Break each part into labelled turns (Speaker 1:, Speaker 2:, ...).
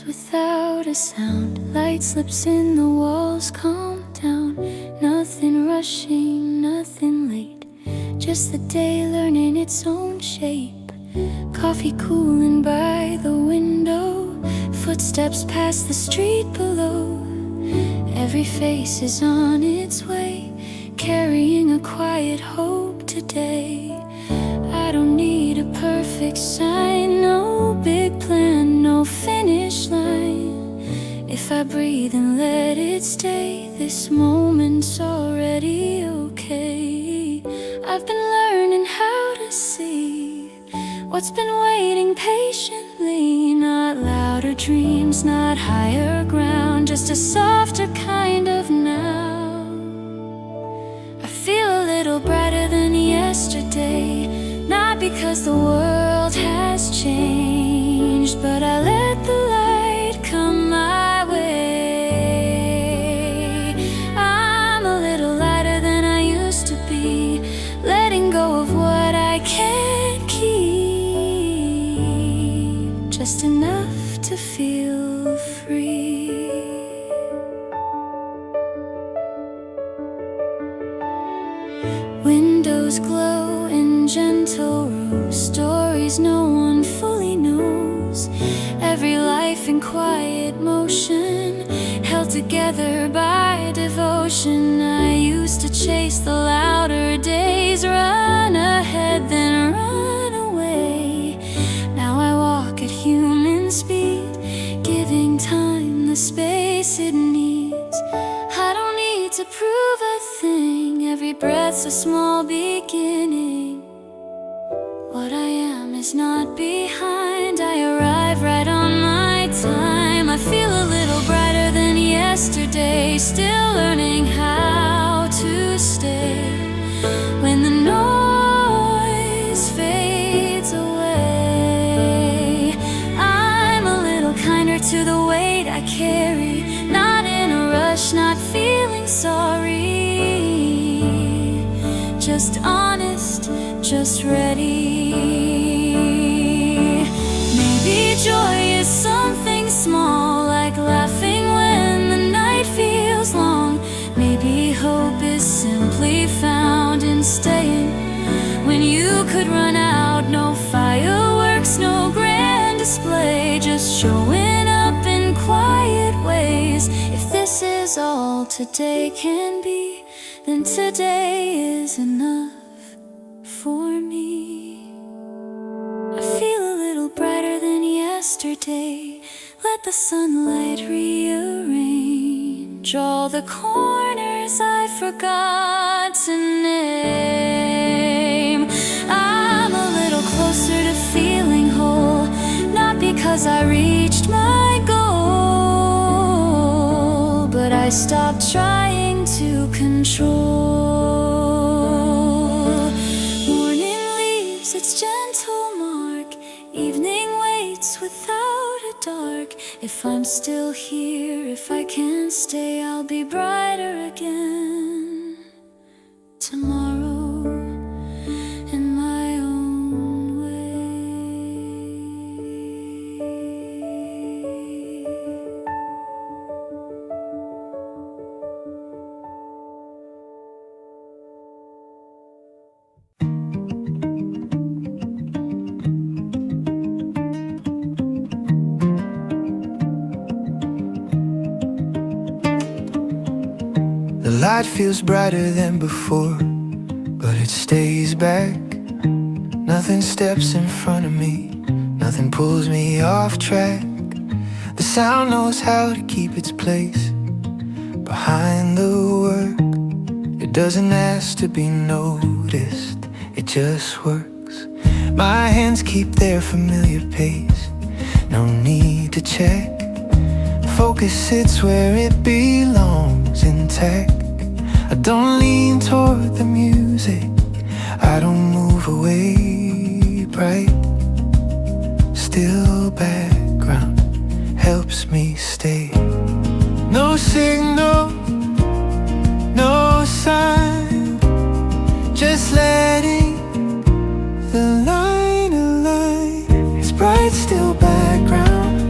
Speaker 1: leaves without a sound. Light slips in, the walls calm down. Nothing rushing, nothing late, just the day learning its own shape. Coffee cooling by the window, footsteps past the street below. Every face is on its way, carrying a quiet hope today. I don't need a perfect sign, no big plan, no finish line. If I breathe and let it stay, this moment's already okay. I've been learning how to see what's been waiting patiently. Not louder dreams, not higher ground, just a softer kind of now. I feel a little brighter than yesterday, not because the world has changed, but I let the light come my way. I'm a little lighter than I used to be, letting go of what I can't keep, just enough to feel free. Windows glow in gentle rows, stories no one fully knows. Every life in quiet motion, held together by devotion. I used to chase the louder days, run ahead then run away. Now I walk at human speed, giving time the space it needs. I don't need to prove a thing, every breath's a small beginning. What I am is not behind, I arrive right on my time. I feel a little brighter than yesterday, still learning how to stay. When the noise fades away, I'm a little kinder to the weight I carry. Not in a rush, not feeling sorry, just honest, just ready. Maybe joy is something small, like laughing when the night feels long. Maybe hope is simply found in staying when you could run out. No fireworks, no grand display, just showing up in quiet ways. If this is all today can be, then today is enough for me. I feel a little brighter than yesterday, let the sunlight rearrange all the corners I forgot to name. I'm a little closer to feeling whole, not because I reached my goal, but I stopped trying to control. Morning leaves its gentle mark, evening waits without a dark. If I'm still here, if I can stay, I'll be brighter again tomorrow in my own
Speaker 2: The light feels brighter than before, but it stays back. Nothing steps in front of me, nothing pulls me off track. The sound knows how to keep its place behind the work. It doesn't ask to be noticed, it just works. My hands keep their familiar pace, no need to check. Focus sits where it belongs, intact. I don't lean toward the music, I don't move away. Bright, still background helps me stay. No signal, no sign, just letting the line align. It's bright, still background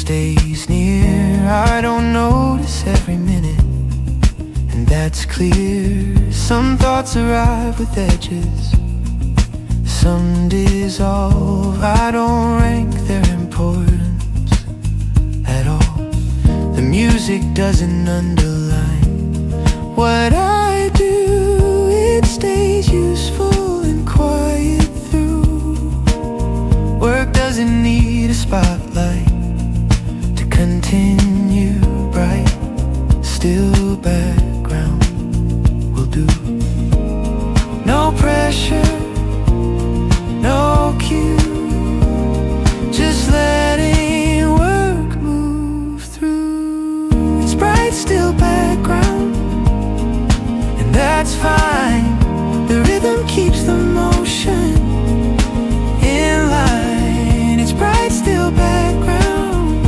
Speaker 2: stays near. I don't notice every minute, and that's clear. Some thoughts arrive with edges, some dissolve. I don't rank their importance at all. The music doesn't underline what I do. It stays useful and quiet through. Work doesn't need a spotlight to continue. Bright, still background will do. No pressure, no cue, just letting work move through. It's bright, still background, and that's fine. The rhythm keeps the motion in line. It's bright, still background,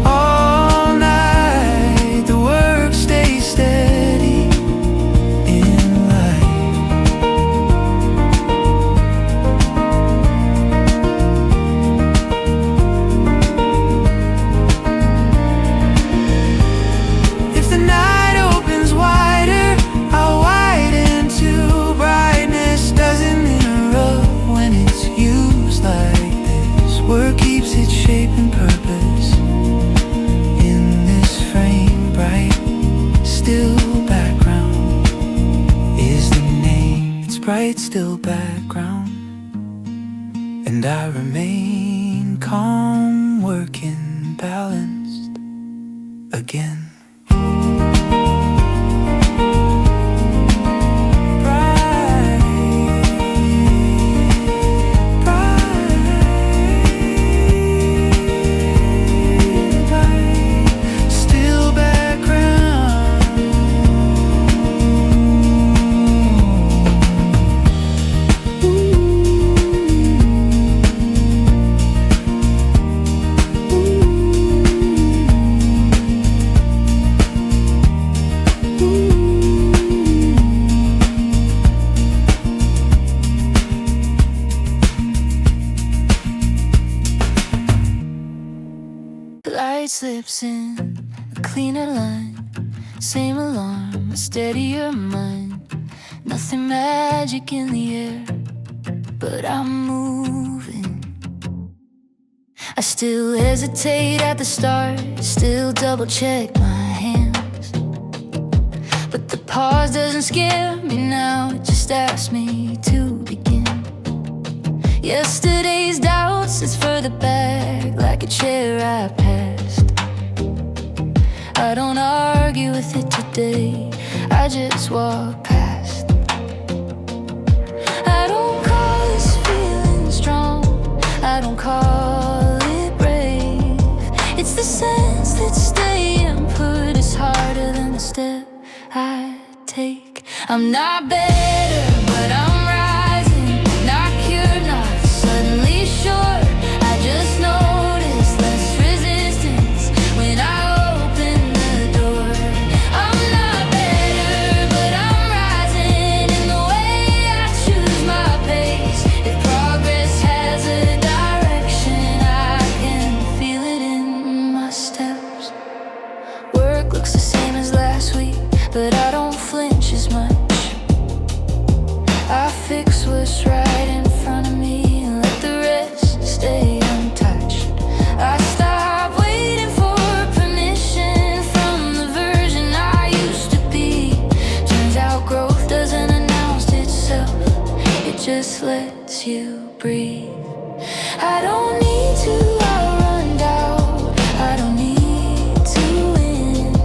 Speaker 2: all night. The work stays steady in light. If the night opens wider, I'll widen to brightness. Doesn't interrupt when it's used like this. Work keeps its shape and purpose in this frame. Bright, still background is the name. It's bright, still background, and I remain calm, working balanced again. Still background.
Speaker 1: Light slips in a cleaner line. Same alarm, a steadier mind. Nothing magic in the air, but I'm moving. I still hesitate at the start, still double check my hands. But the pause doesn't scare me now, it just asks me to begin. Yesterday's doubts is further back, like a chair I passed. I don't argue with it today, I just walk past. I don't call this feeling strong, I don't call it brave. It's the sense that staying put is harder than the step I take. I'm not better, but I'm rising. Not cured, not suddenly sure. I just notice less resistance when I open the door. I'm not better, but I'm rising in the way I choose my pace. If progress has a direction, I can feel it in my steps. Work looks the same as last week, but I don't flinch as much. I fix what's right in front of me and let the rest stay untouched. I stop waiting for permission from the version I used to be. Turns out growth doesn't announce itself, it just lets you breathe. I don't need to outrun doubt, I don't need to win.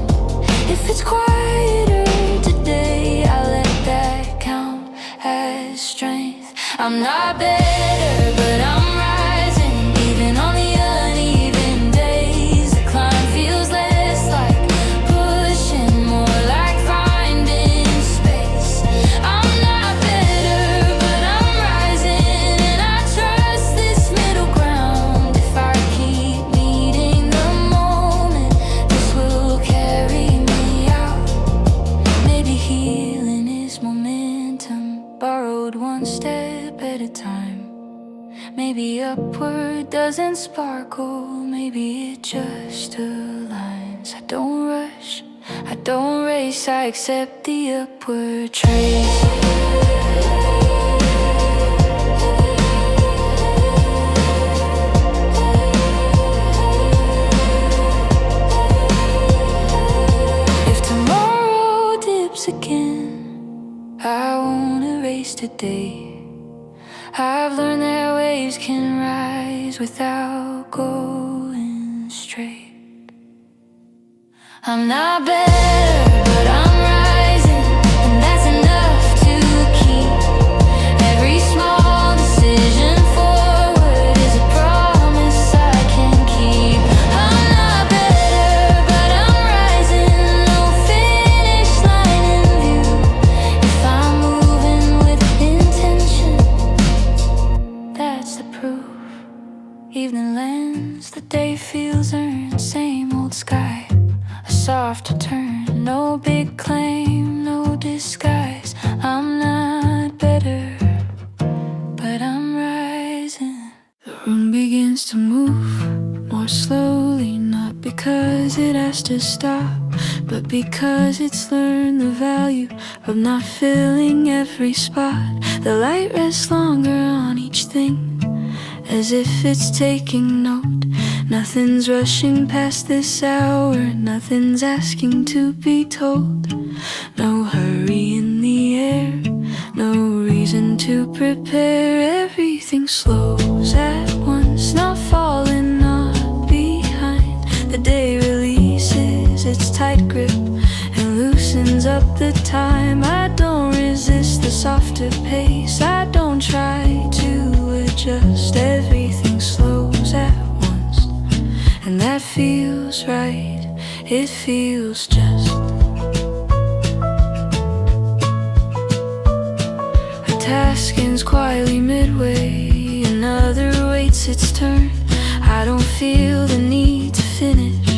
Speaker 1: If it's quieter today, I let that count as strength. I'm not better, but I'm rising. Even on the uneven days, the climb feels less like pushing, more like finding space. I'm not better, but I'm rising, and I trust this middle ground. If I keep meeting the moment, this will carry me out. Maybe healing is momentum, borrowed one step at a time. doesn't sparkle, maybe it just aligns. I don't rush, I don't race, I accept the upward trace. Again, I won't erase today. I've learned that waves can rise without going straight. I'm not better, but I'm rising, and that's enough to keep every small decision forward is a promise I can keep. I'm not better, but I'm rising, no finish line in view. If I'm moving with intention, that's the proof. Evening lands, the day feels earned, same old sky, a softer turn, no big claim, no disguise. I'm not better, but I'm rising. The room begins to move more slowly, not because it has to stop, but because it's learned the value of not filling every spot. The light rests longer on each thing, as if it's taking note. Nothing's rushing past this hour, nothing's asking to be told. No hurry in the air, no reason to prepare. Everything slows at once, not falling, not behind. The day releases its tight grip and loosens up the time. I don't resist the softer pace, I don't try to adjust. Everything slows at once, and that feels right, it feels just. A task ends quietly midway, another waits its turn. I don't feel the need to finish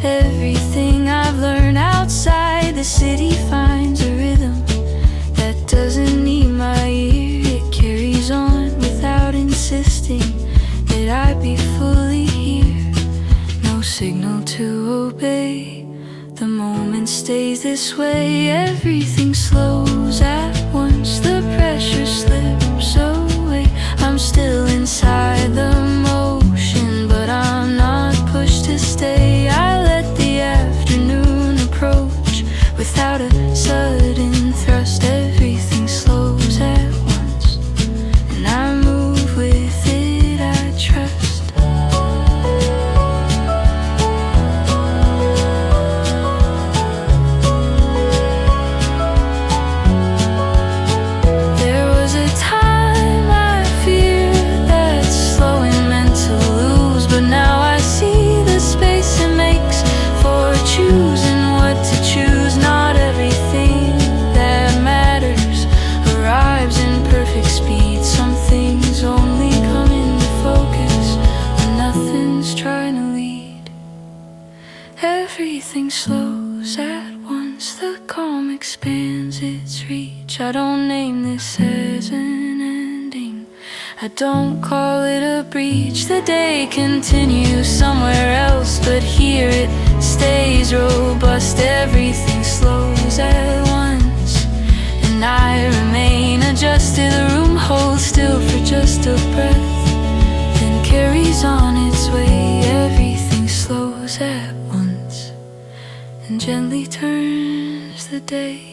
Speaker 1: everything I've learned. Outside the city finds a rhythm that doesn't need my ear. It carries on without insisting that I be fully here. No signal to obey, the moment stays this way. Everything slows at once, the pressure slips away. I'm still inside the motion, but I'm not pushed to stay. I let the afternoon approach without a sudden thrust. Everything slows at once, and I move with it, I trust. There was a time I feared that slowing meant to lose, but now I see the space it makes for choosing what to choose. Not everything that matters arrives in perfect speed. Some things only come into focus when nothing's trying to lead. Everything slows at once, the calm expands its reach. I don't name this as an ending, I don't call it a breach. The day continues somewhere else, but here it stays robust. Everything slows at once, and I remain adjusted. The room holds still for just a breath, then carries on its way. Everything slows at once and gently turns the day.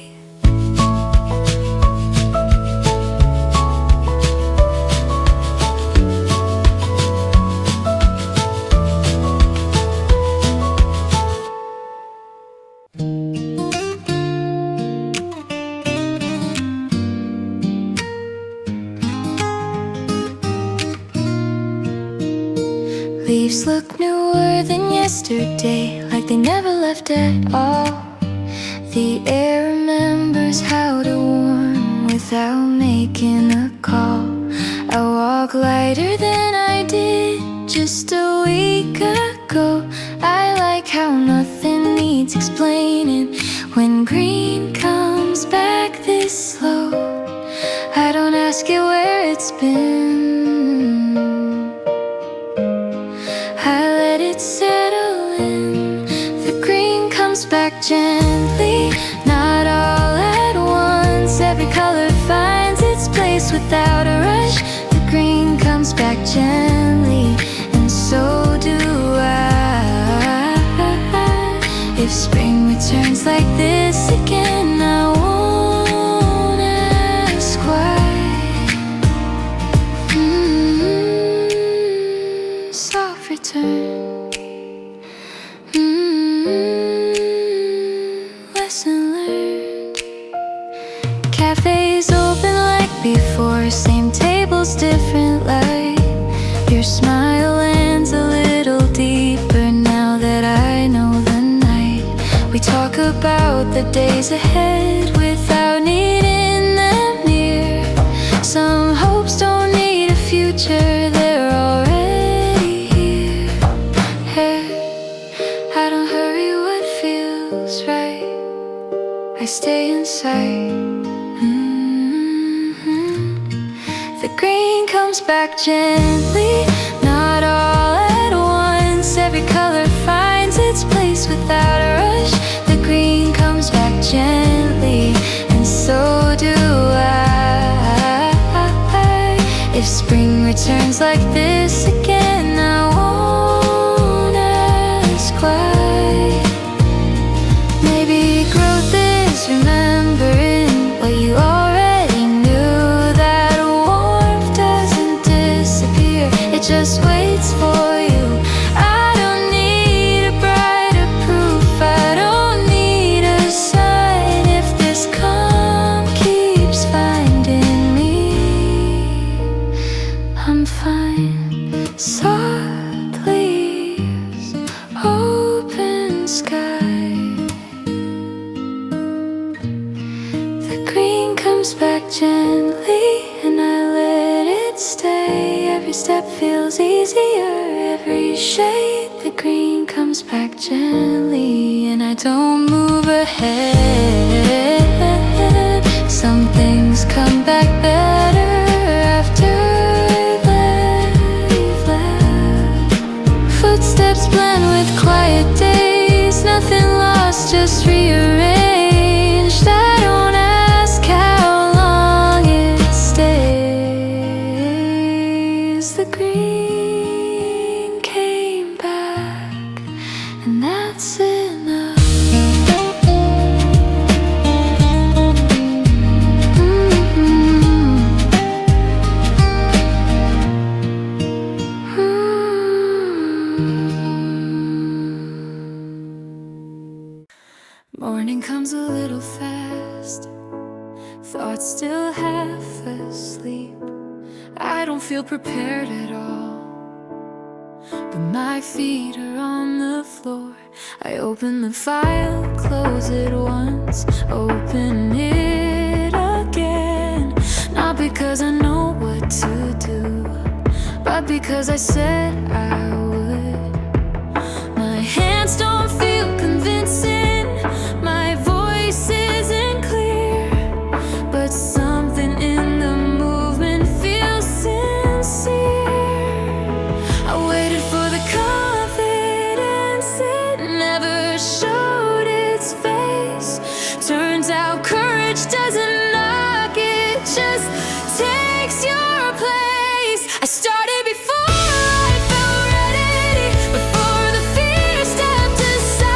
Speaker 1: Leaves look newer than yesterday, like they never left at all. The air remembers how to warm without making a call. I walk lighter than I did just a week ago. I like how nothing needs explaining when green comes back this slow. I don't ask it where it's been, comes back gently, not all at once. Every color finds its place without a rush. The green comes back gently, and so do I. If spring returns like this again, I won't ask why. Soft return. Lesson learned. Cafes open like before, same tables, different light. Your smile lands a little deeper now that I know the night. We talk about the days ahead without needing them near. Some hopes don't need a future, they're already here. Hey, I don't hurry what feels right, I stay inside. The green comes back gently, not all at once. Every color finds its place without a rush. The green comes back gently, and so do I. If spring returns like this again, I won't ask why. Maybe growth is remembering what you already knew. That warmth doesn't disappear, it just waits for you. I don't need a brighter proof, I don't need a sign. If this calm keeps finding me, I'm fine. Soft leaves, open sky. The green comes back gently, and I let it stay. Every step feels easier, every shade. The green comes back gently, and I don't move ahead. Some things come back better after they've left. Footsteps blend with quiet days, nothing lost, just rearranged. I don't ask how long it stays. The green came back, and that's enough. Morning comes a little fast, thoughts still half asleep. I don't feel prepared at all, but my feet are on the floor. I open the file, close it once, open it again. Not because I know what to do, but because I said I would. My hands don't feel convincing, my voice isn't clear, but something in the movement feels sincere. I waited for the confidence, it never showed its face. Turns out courage doesn't knock, it just takes your place. I started before I felt ready, before the fear stepped aside.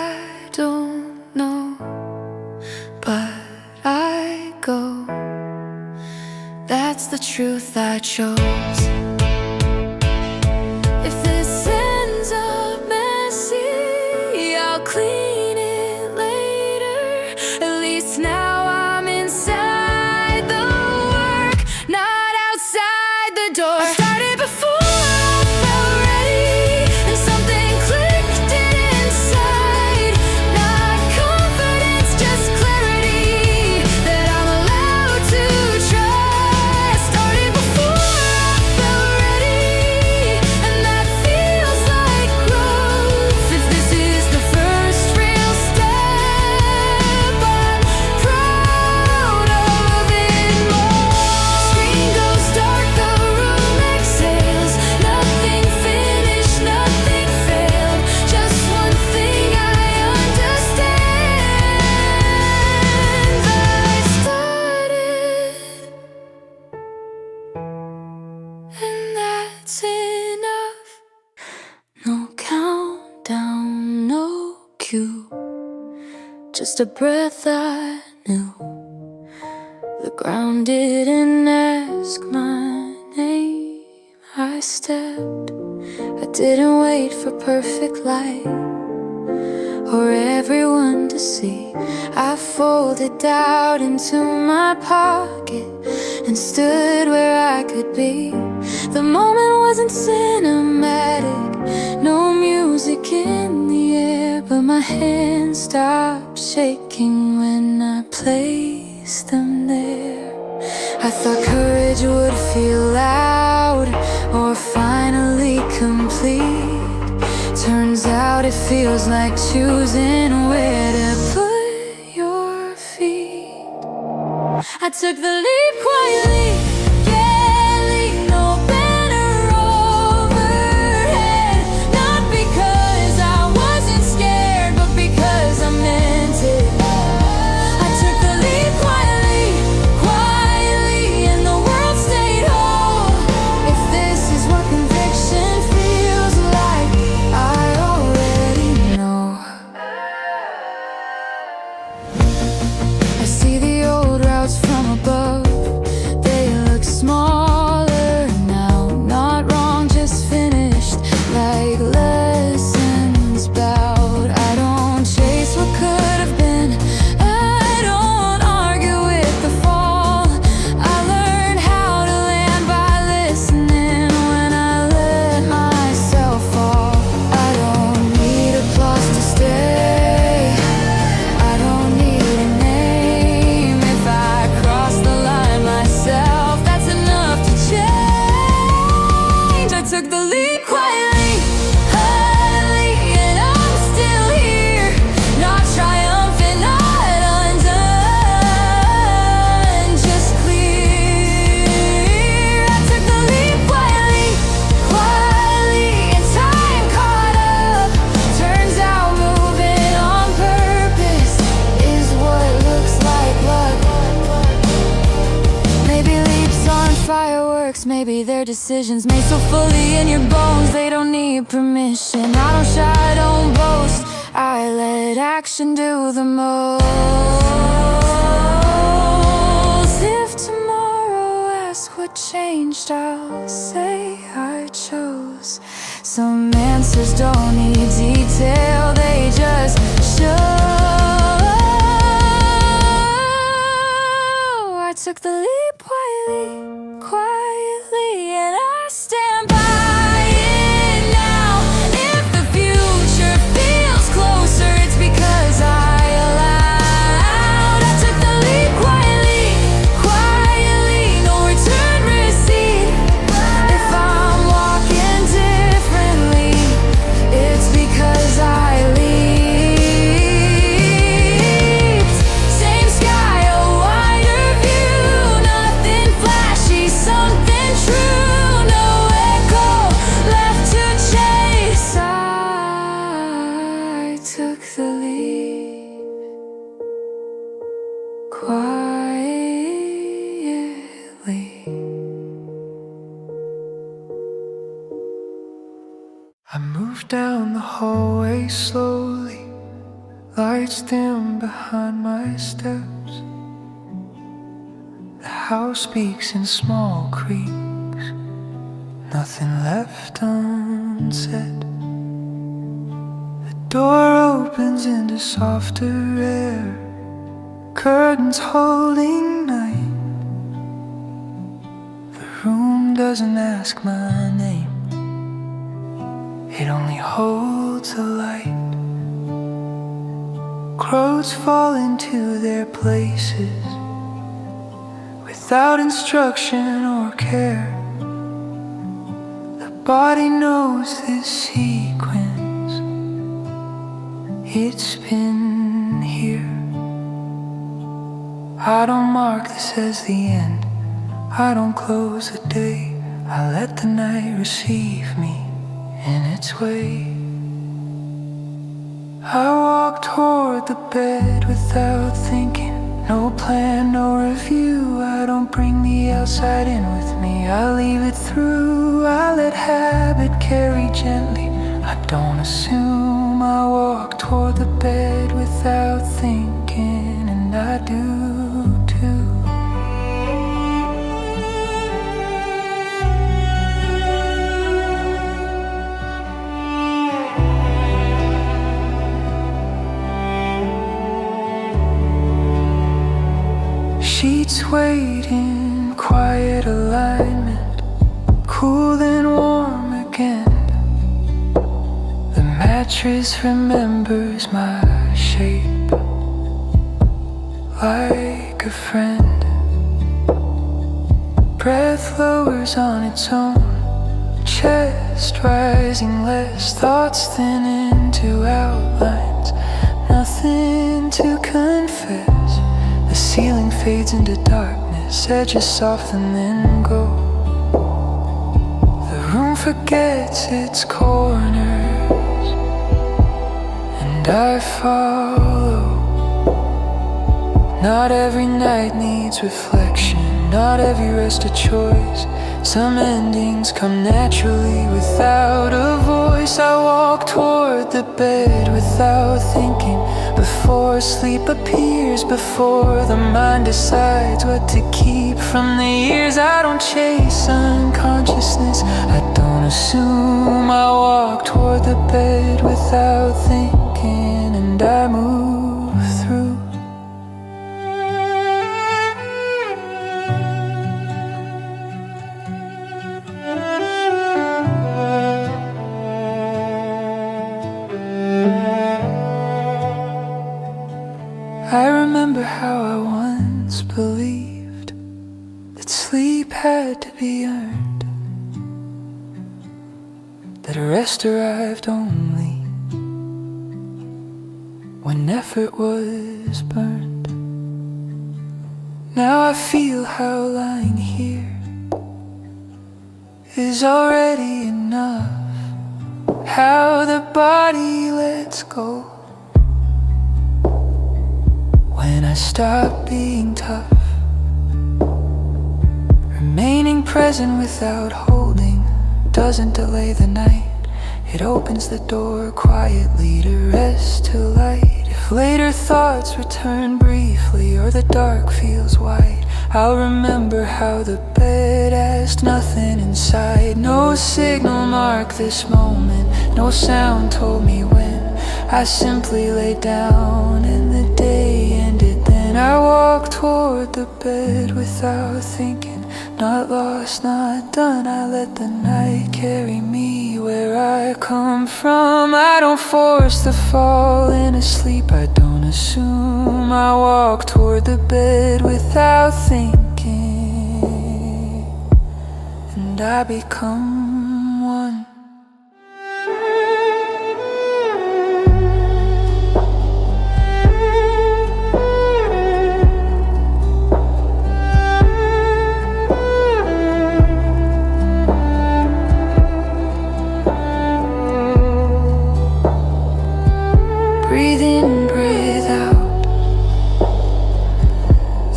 Speaker 1: I don't know, but I go. That's the truth I chose. If this ends up messy, I'll clean it later. At least now I'm inside the work, not outside the door. I started before I felt ready, and something clicked inside. Not confidence, just clarity that I'm allowed to try. I started before I felt ready, and that feels like growth. If this is the first real step, I'm proud of it more. Screen goes dark, the room exhales. Nothing finished, nothing failed. Just one thing I understand, that I started, and that's enough. No countdown, no cue, just a breath I knew. The ground didn't ask my name. I stepped, I didn't wait for perfect light or everyone to see. I folded out into my pocket and stood where I could be. The moment wasn't cinematic, no music in the air, but my hands stopped shaking when I placed them there. I thought courage would feel loud or finally complete. Turns out it feels like choosing where to put your feet. I took the leap quietly, barely, no banner overhead. Not because I wasn't scared, but because I meant it. I took the leap quietly, quietly, and the world stayed whole. If this is what conviction feels like, I already know. I see the old routes from above. They look smaller now, not wrong, just finished, like lessons bowed. I don't chase what could have been, I don't argue with the fall. I learned how to land by listening when I let myself fall. I don't need applause to stay, I don't need a name. If I cross the line myself, that's enough to change. I took the leap quietly, hardly, and I'm still here. Not triumphant, not undone, just clear. I took the leap quietly, quietly, and time caught up. Turns out moving on purpose is what looks like luck. Maybe leaps aren't fireworks, maybe they're decisions made so fully in your bones they don't need permission. I don't shy, I don't boast, I let action do the most. If tomorrow asks what changed, I'll say I chose. Some answers don't need detail, they just show. I took the leap quietly, quietly, and I stand by it now. If the future feels closer, it's because I allowed. I took the leap quietly, quietly, no return receipt. If I'm walking differently, it's because I
Speaker 2: Lights dim behind my steps. The house speaks in small creaks. Nothing left unsaid. The door opens into softer air. Curtains holding night. The room doesn't ask my name. It only holds a light. Crows fall into their places without instruction or care. The body knows this sequence. It's been here. I don't mark this as the end. I don't close the day. I let the night receive me in its way. I walk toward the bed without thinking. No plan, no review. I don't bring the outside in with me. I leave it through. I let habit carry gently. I don't assume. I walk toward the bed without thinking, and I do too. Sheets wait in quiet alignment, cool and warm again. The mattress remembers my shape like a friend. Breath lowers on its own, chest rising less, thoughts thin into outlines, nothing to confess. The ceiling fades into darkness, edges soften then go. The room forgets its corners, and I follow. Not every night needs reflection, not every rest a choice. Some endings come naturally without a voice. I walk toward the bed without thinking. Before sleep appears, before the mind decides what to keep from the years. I don't chase unconsciousness, I don't assume. I walk toward the bed without thinking, and I move through. I remember how I once believed that sleep had to be earned, that rest arrived only when effort was burned. Now I feel how lying here is already enough, how the body lets go when I stop being tough. Remaining present without holding doesn't delay the night. It opens the door quietly to rest, to light. If later thoughts return briefly or the dark feels wide, I'll remember how the bed asked nothing inside. No signal marked this moment, no sound told me when. I simply lay down and the day ended then. I walked toward the bed without thinking, not lost, not done. I let the night carry me where I come from. I don't force the fall in asleep, I don't assume. I walk toward the bed without thinking, and I become one. Breathe in, breathe out.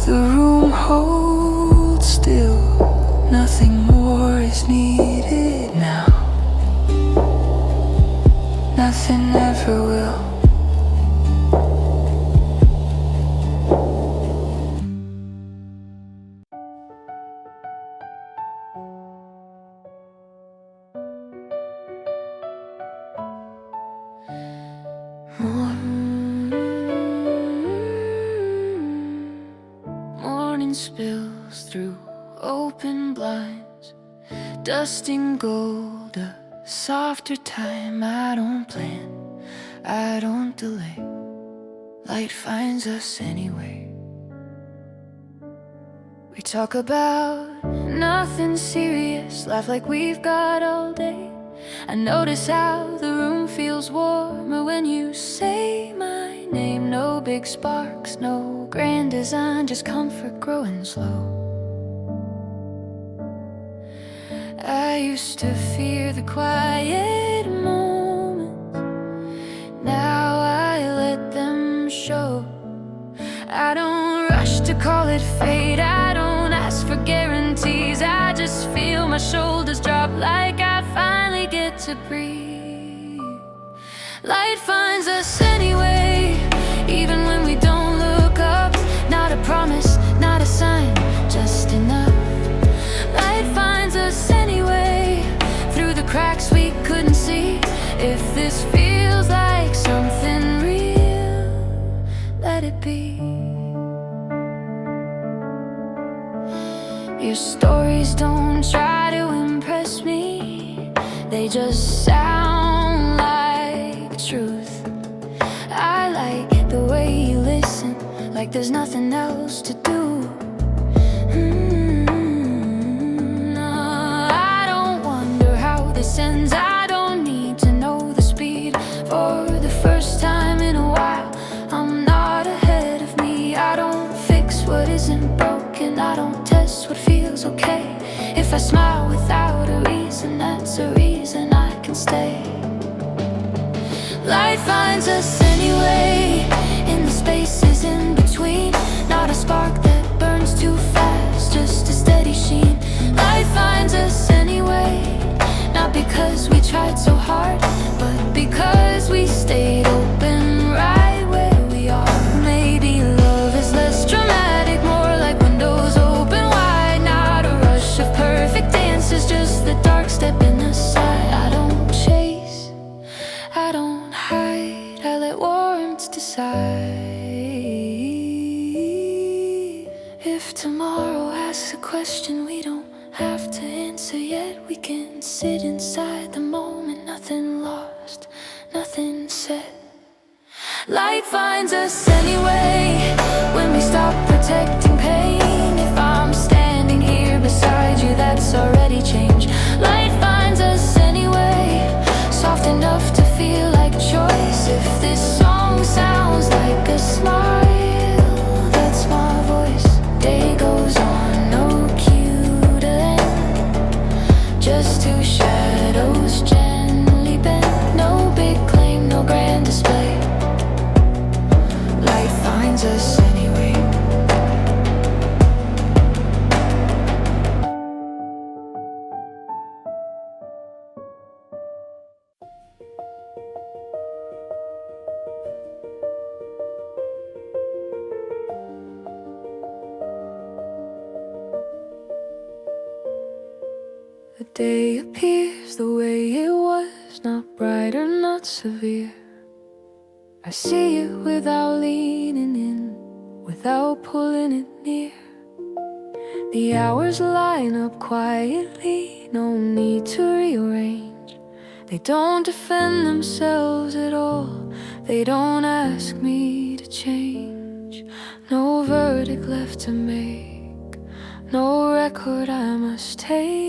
Speaker 2: The room holds still. Nothing more is needed now. Nothing ever will.
Speaker 1: spills through open blinds, dusting gold, a softer time. I don't plan, I don't delay. Light finds us anyway. We talk about nothing serious, laugh like we've got all day. I notice how the room feels warmer when you say my name. No big sparks, no grand design, just comfort growing slow. I used to fear the quiet moments, now I let them show. I don't rush to call it fate, I don't ask for guarantees. I just feel my shoulders drop like I finally get to breathe. Light finds us anyway, even when we don't look up. Not a promise, not a sign, just enough. Light finds us anyway, through the cracks we couldn't see. If this feels like something real, let it be. Your stories don't try to impress me, they just sound like truth. I like the way you listen, like there's nothing else to do. I don't wonder how this ends, I don't need to know the speed. For the first time in a while, I'm not ahead of me. I don't fix what isn't broken, I don't test what feels okay. If I smile without a reason, that's a reason I can stay. Light finds us anyway, in the spaces in between. Not a spark that burns too fast, just a steady sheen. Light finds us anyway, not because we tried so hard, but because we stayed open right where we are. Maybe love is less dramatic, more like windows open wide. Not a rush of perfect dances, just the dark stepping aside. I don't chase, I don't hide, I let warmth decide. If tomorrow asks a question we don't have to answer yet, we can sit inside the moment, nothing lost, nothing said. Light finds us anyway, when we stop protecting pain. If I'm standing here beside you, that's already change. Light finds us anyway, soft enough to feel like choice. If this song sounds like a smile, that's my voice. Day goes on, no cue to end, just two shadows gently bent. No big claim, no grand display. Light finds us anyway. The day appears the way it was, not brighter, not severe. I see it without leaning in, without pulling it near. The hours line up quietly, no need to rearrange. They don't defend themselves at all, they don't ask me to change. No verdict left to make, no record I must take.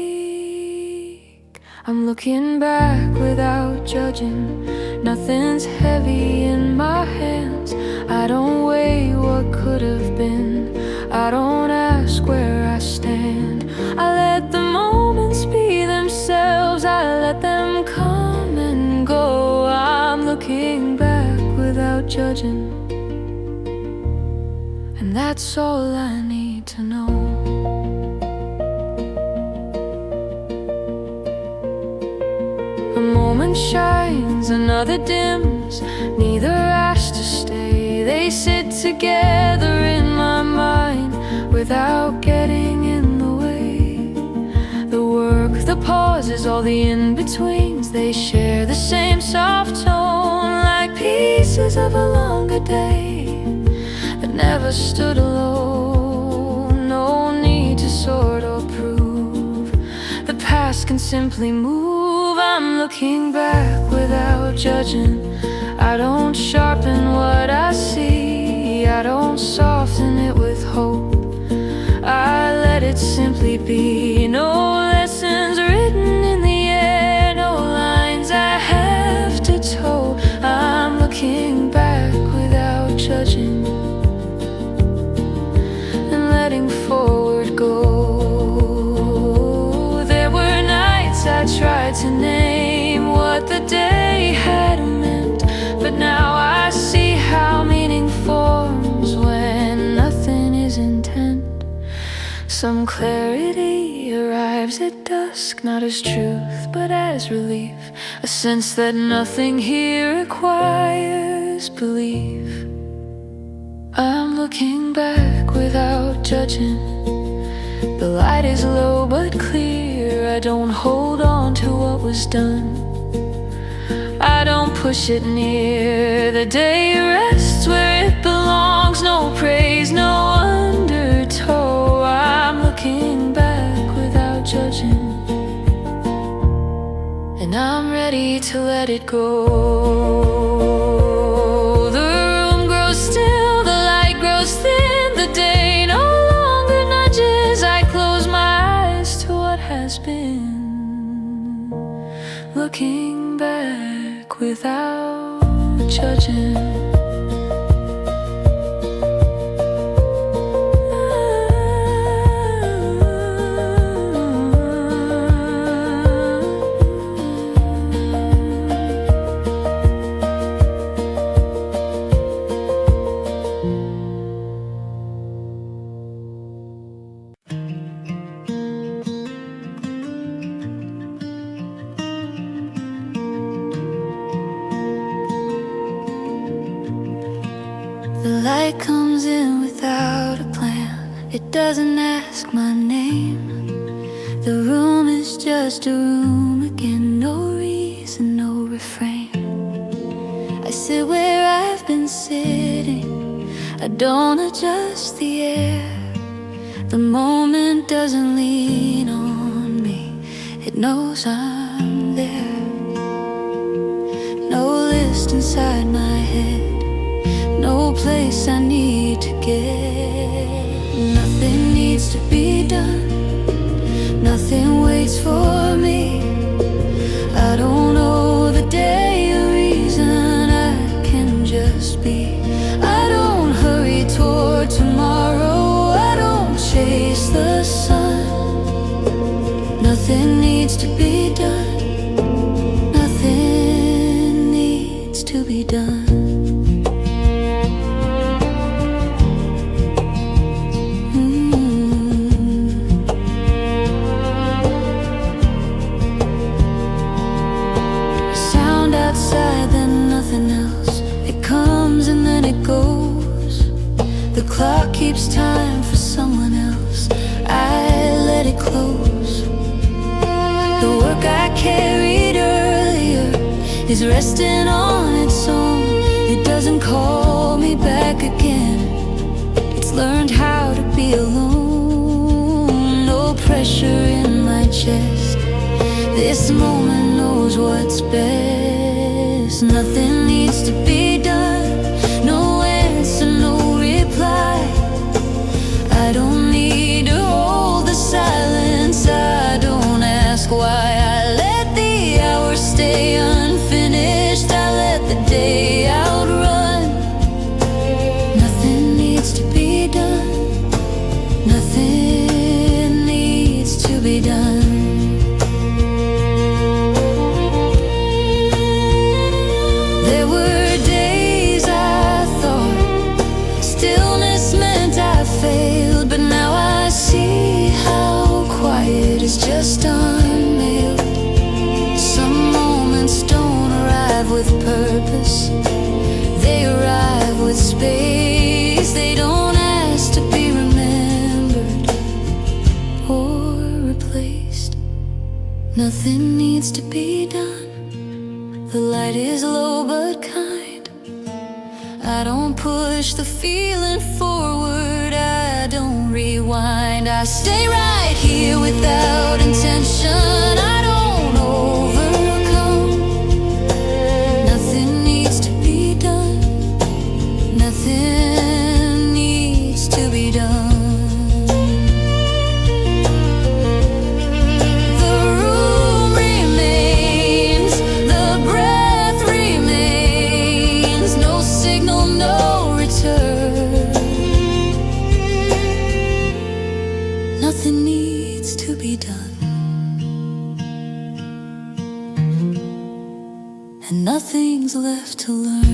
Speaker 1: I'm looking back without judging, nothing's heavy in my hands. I don't weigh what could have been, I don't ask where I stand. I let the moments be themselves, I let them come and go. I'm looking back without judging, and that's all I need to know. A moment shines, another dims, neither asks to stay. They sit together in my mind without getting in the way. The work, the pauses, all the in-betweens, they share the same soft tone, like pieces of a longer day that never stood alone. No, simply move. I'm looking back without judging. I don't sharpen what I see, I don't soften it with hope. I let it simply be. No lessons written in the air, no lines I have to toe. I'm looking back without judging and letting forward go. There were nights I tried to name what the day had meant, but now I see how meaning forms when nothing is intent. Some clarity arrives at dusk, not as truth but as relief, a sense that nothing here requires belief. I'm looking back without judging. The light is low but clear. I don't hold on to what was done, I don't push it near. The day rests where it belongs, no praise, no undertow. I'm looking back without judging, and I'm ready to let it go. The room grows still, the light grows thin, the day no longer nudges. I close my eyes to what has been, looking back without judging. The light comes in without a plan. It doesn't ask my name. The room is just a room again. No reason, no refrain. I sit where I've been sitting. I don't adjust the air. The moment doesn't lean on me. It knows I'm there. No list inside my head, no place I need to get. Nothing needs to be done, nothing waits for me. I don't owe the day a reason, I can just be. I don't hurry toward tomorrow, I don't chase the sun. Nothing needs to be done, nothing needs to be done. The clock keeps time for someone else, I let it close. The work I carried earlier is resting on its own. It doesn't call me back again, it's learned how to be alone. No pressure in my chest, this moment knows what's best. Nothing needs to be done, no answer, no reply. I don't need to hold the silence, I don't ask why. I let the hours stay unfinished, I let the day outrun. Nothing needs to be done, nothing needs to be done. There were days I thought stillness meant I failed, but now I see how quiet is just unmailed. Some moments don't arrive with purpose, they arrive with space. They don't ask to be remembered or replaced. Nothing needs to be done, the light is low but kind. I don't push the feeling forward, I don't rewind. I stay right here without intention, I don't return. Nothing needs to be done, and nothing's left to learn.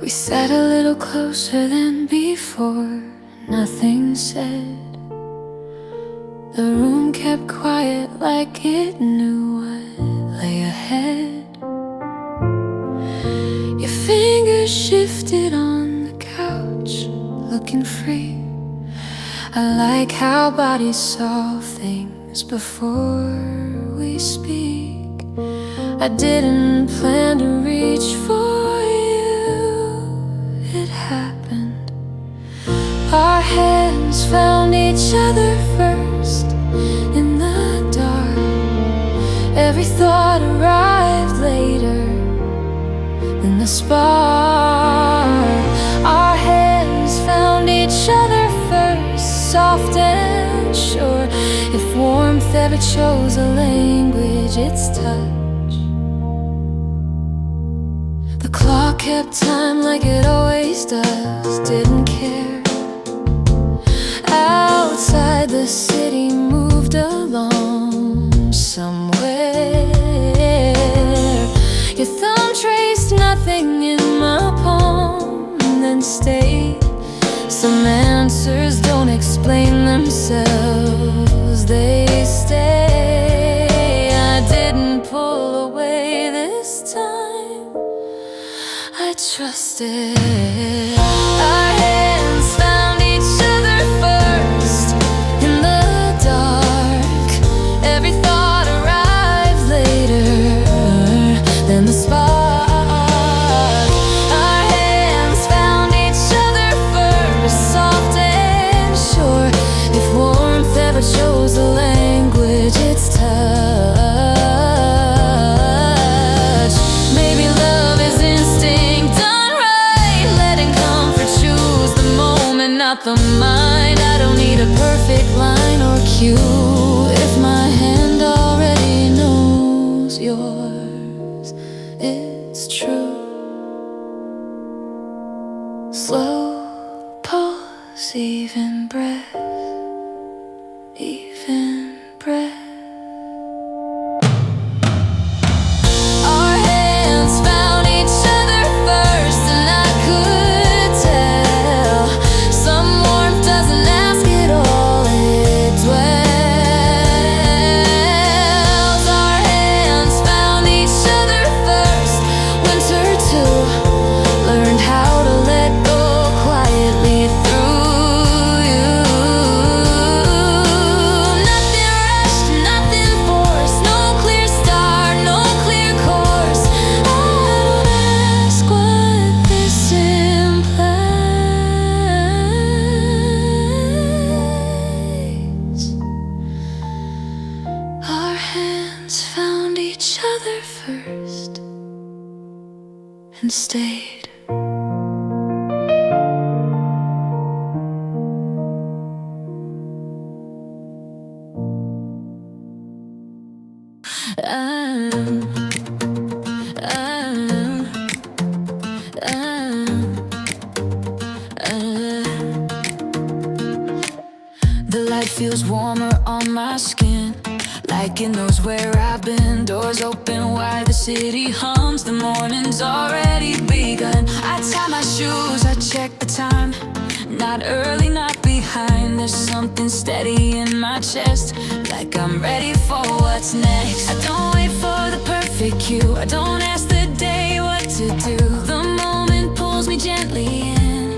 Speaker 1: We sat a little closer than before, nothing said. The room kept quiet like it knew what lay ahead. Your fingers shifted on the couch, looking free. I like how bodies solve things before we speak. I didn't plan to reach for you, it happened. Our hands found each other first in the dark. Every thought arrived later than the spark. Our hands found each other first, soft and sure. If warmth ever chose a language, it's touch. The clock kept time like it always does, didn't care. Outside the city moved along somewhere. Your thumb traced nothing in my palm and then stayed. Some answers don't explain themselves, they stay. I didn't pull away this time, I trusted. Our hands found each other first in the dark. Every thought arrived later than the spark. Our hands found each other first, soft and sure. If warmth ever chose a language, it's touch. Maybe love is instinct done right, letting comfort choose the moment, not the mind. I don't need a perfect line or cue. If my hand already knows yours, it's true. Slow pulse, even breath, even breath. Our hands found each other first, and I could tell some warmth doesn't ask it all, it dwells. Our hands found each other first, winter too. Learned how to let go quietly through you. Nothing rushed, nothing forced, no clear start, no clear course. I don't ask what this implies. Our hands found each other first and stayed. The light feels warmer on my skin, like it knows where I've been. Doors open wide, the city hums, the morning's already begun. I tie my shoes, I check the time, not early, not behind. There's something steady in my chest, like I'm ready for what's next. I don't wait for the perfect cue, I don't ask the day what to do. The moment pulls me gently in,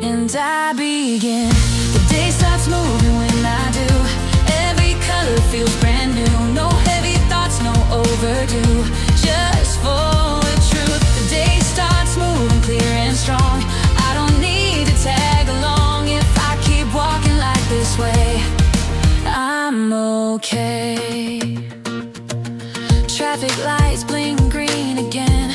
Speaker 1: and I begin. The day starts moving when I do. Every color feels brand new. No heavy thoughts, no overdue, just full of truth. The day starts moving clear and strong. I don't need to tag along. It okay. Traffic lights blink green again,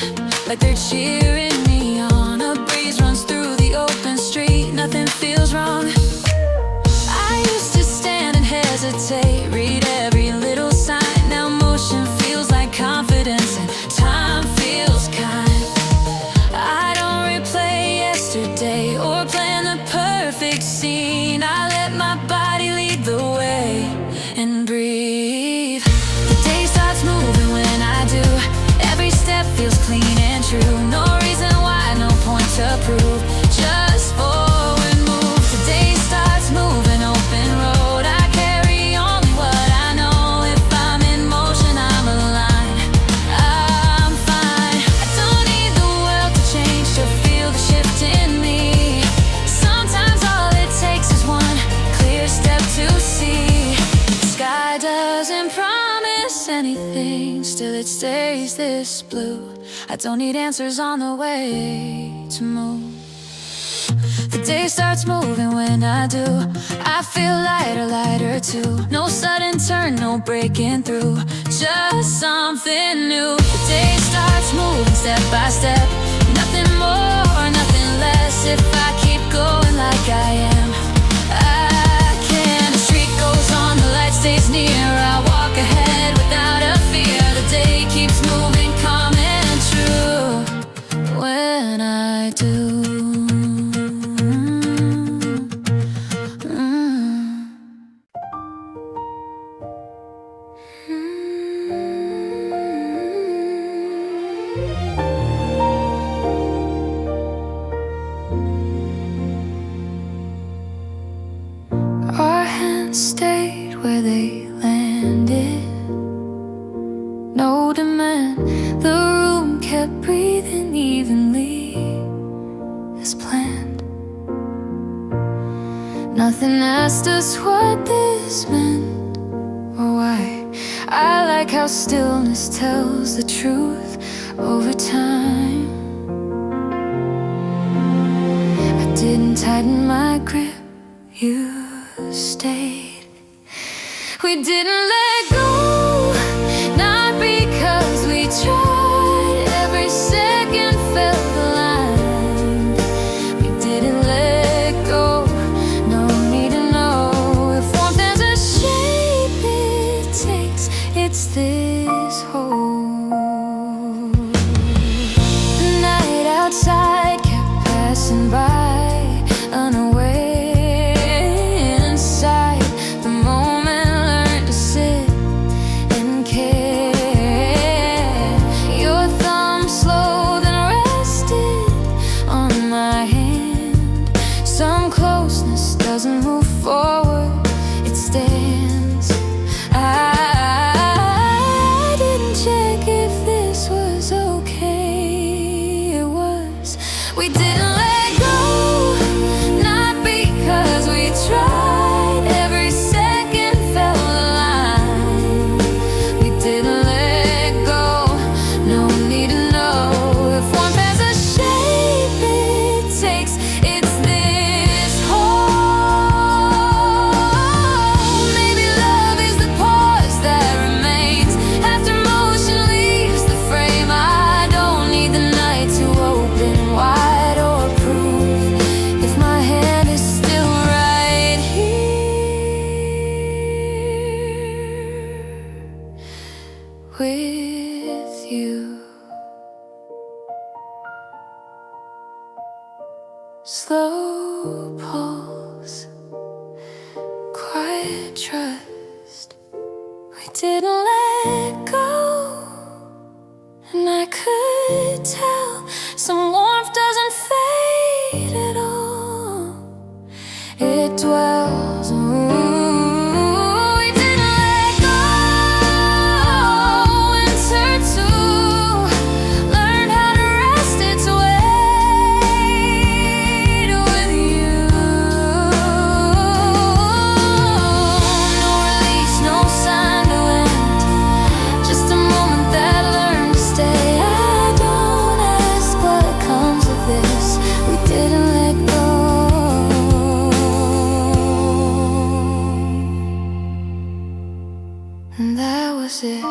Speaker 1: like they're cheering me on. A breeze runs through the open street, nothing feels wrong. I used to stand and hesitate, read every little sign. Now motion feels like confidence and time feels kind. I don't replay yesterday or plan the perfect scene. I let my body lead the way and breathe. The day starts moving when I do. Every step feels clean and true. No reason why, no point to prove. Just forward move. The day starts moving, open road. I carry only what I know. If I'm in motion, I'm aligned. I'm fine. I don't need the world to change to feel the shift in me. Sometimes all it takes is one clear step to see. The sky doesn't promise anything, still it stays this blue. I don't need answers on the way to move. The day starts moving when I do. I feel lighter, lighter too. No sudden turn, no breaking through, just something new. The day starts moving step by step. Nothing more, nothing less. If I keep going like I am, I can. The street goes on, the light stays near. I walk ahead without a fear. The day keeps moving, calm and true. When I do. Our hands stayed where they landed. No demand, the room kept breathing evenly as planned. Nothing asked us what this meant or why. I like how stillness tells the truth over time. I didn't tighten my grip, you stayed. We didn't let go, not because we tried. Every second felt aligned. We didn't let go, no need to know. If warmth has a shape it takes, it's this hold. The night outside kept passing by, unaware. Doesn't move forward, it stands. I didn't check if this was okay. It was. We didn't let go, not because we tried. Every second felt alive. We didn't let go, no need to know. If warmth has a shape it takes, it's this whole. With you, slow pulse, quiet trust. We didn't let go, and I could tell some warmth doesn't fade at all. It dwells. Didn't let go. was it.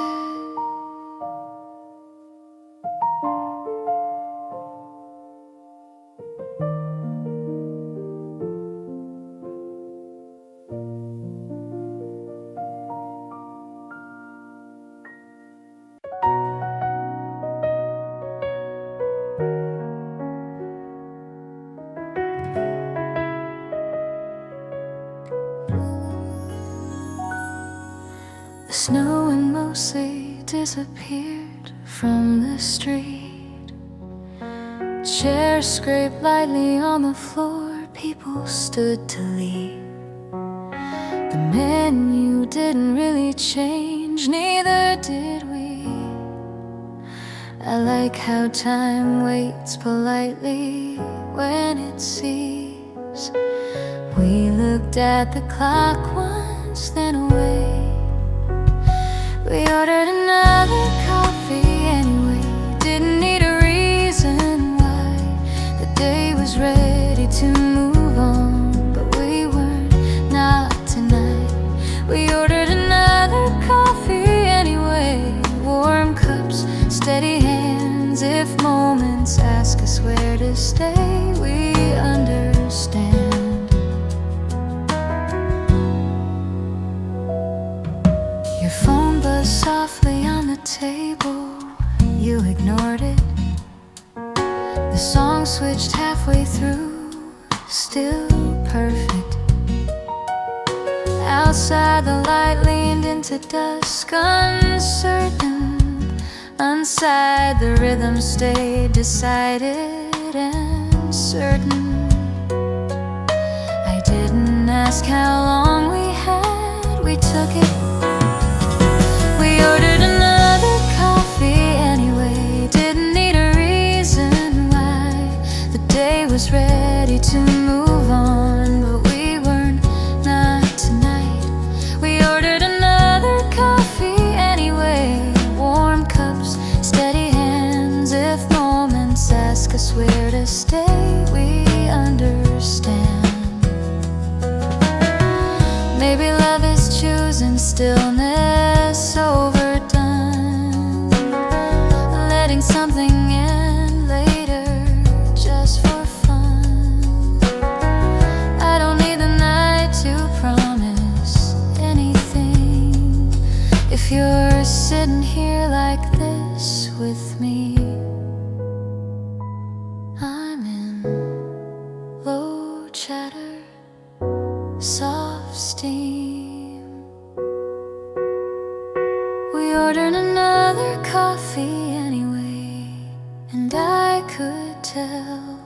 Speaker 1: The snow had mostly disappeared from the street. Chairs scraped lightly on the floor, people stood to leave. The menu didn't really change, neither did we. I like how time waits politely when it sees. We looked at the clock once, then away. We ordered another coffee anyway. Didn't need a reason why. The day was ready to move on, but we weren't, not tonight. We ordered another coffee anyway. Warm cups, steady hands. If moments ask us where to stay, we understand. Your phone buzzed softly on the table. You ignored it. The song switched halfway through, still perfect. Outside the light leaned into dusk, uncertain. Inside the rhythm stayed decided and certain. I didn't ask how long we had, we took it. We ordered another coffee anyway. Didn't need a reason why. The day was ready to move on, but we weren't, not tonight. We ordered another coffee anyway. Warm cups, steady hands. If moments ask us where to stay, we understand. Maybe love is choosing stillness overdone, letting something in later just for fun. I don't need the night to promise anything. If you're sitting here like this with me, I'm in low chatter, soft steam. We ordered another coffee anyway, and I could tell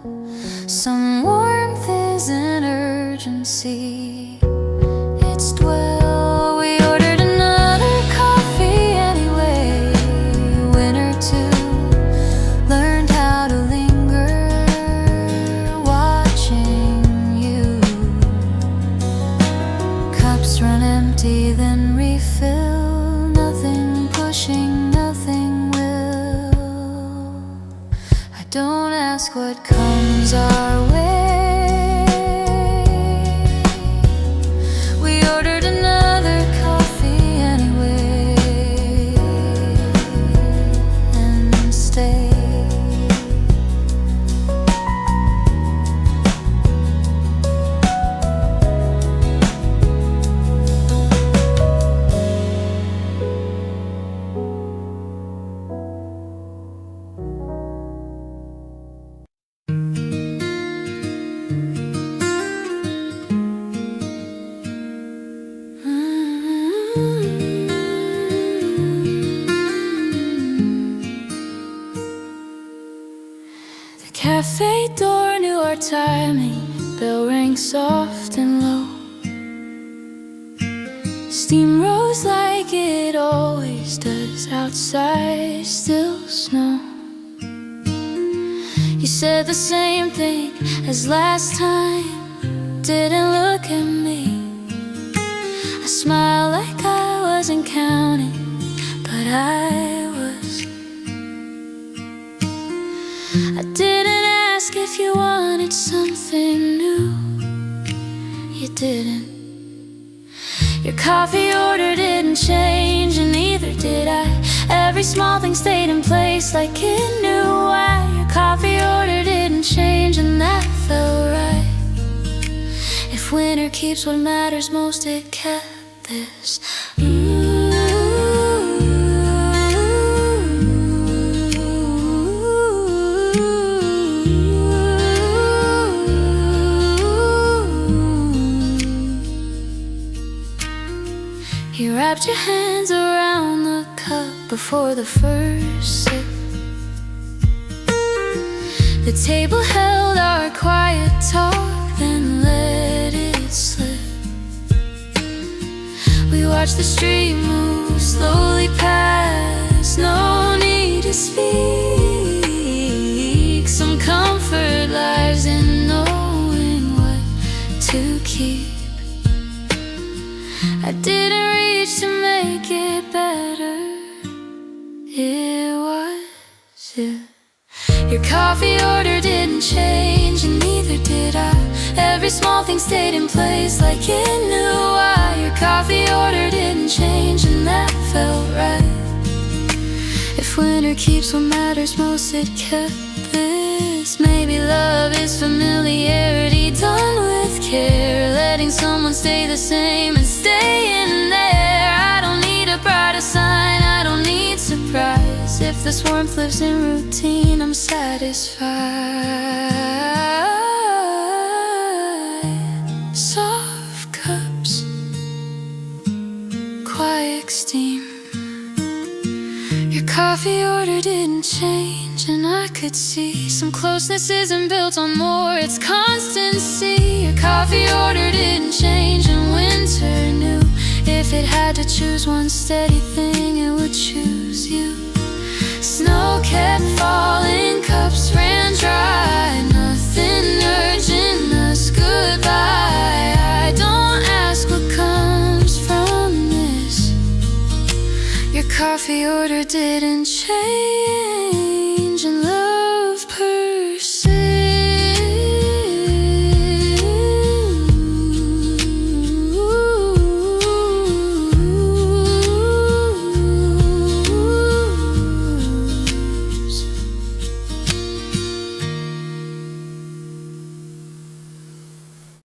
Speaker 1: some warmth is an urgency. It's dwell. We ordered another coffee anyway. Winter too, learned how to linger, watching you. Cups run empty, then refill. Nothing pushing, nothing will. I don't ask what comes our way. We ordered another coffee anyway and stayed. The cafe door knew our timing. Bell rang soft and low. Steam rose like it always does. Outside still snow. You said the same thing as last time. Didn't look at me. I smiled like I wasn't counting, but I was. I didn't ask if you wanted something new. You didn't. Your coffee order didn't change, and neither did I. Every small thing stayed in place like it knew why. Your coffee order didn't change, and that felt right. If winter keeps what matters most, it kept this. You wrapped your hands around the cup before the first sip. The table held our quiet talk, then let it slip. We watched the street move slowly past, no need to speak. Some comfort lies in knowing what to keep. I didn't reach to make it better, it was you. Your coffee order didn't change, and neither did I. Every small thing stayed in place like it knew why. Your coffee order didn't change, and that felt right. If winter keeps what matters most, it kept this. Maybe love is familiarity done with care, letting someone stay the same and stay in there. I don't need a brighter sign, I don't need surprise. If this warmth lives in routine, I'm satisfied. Soft cups, quiet steam. Your coffee order didn't change, and I could see some closeness isn't built on more, it's constancy. Your coffee order didn't change, and winter knew if it had to choose one steady thing, it would choose you. Snow kept falling, cups ran dry, nothing urgent us goodbye. I don't ask what comes from this. Your coffee order didn't change.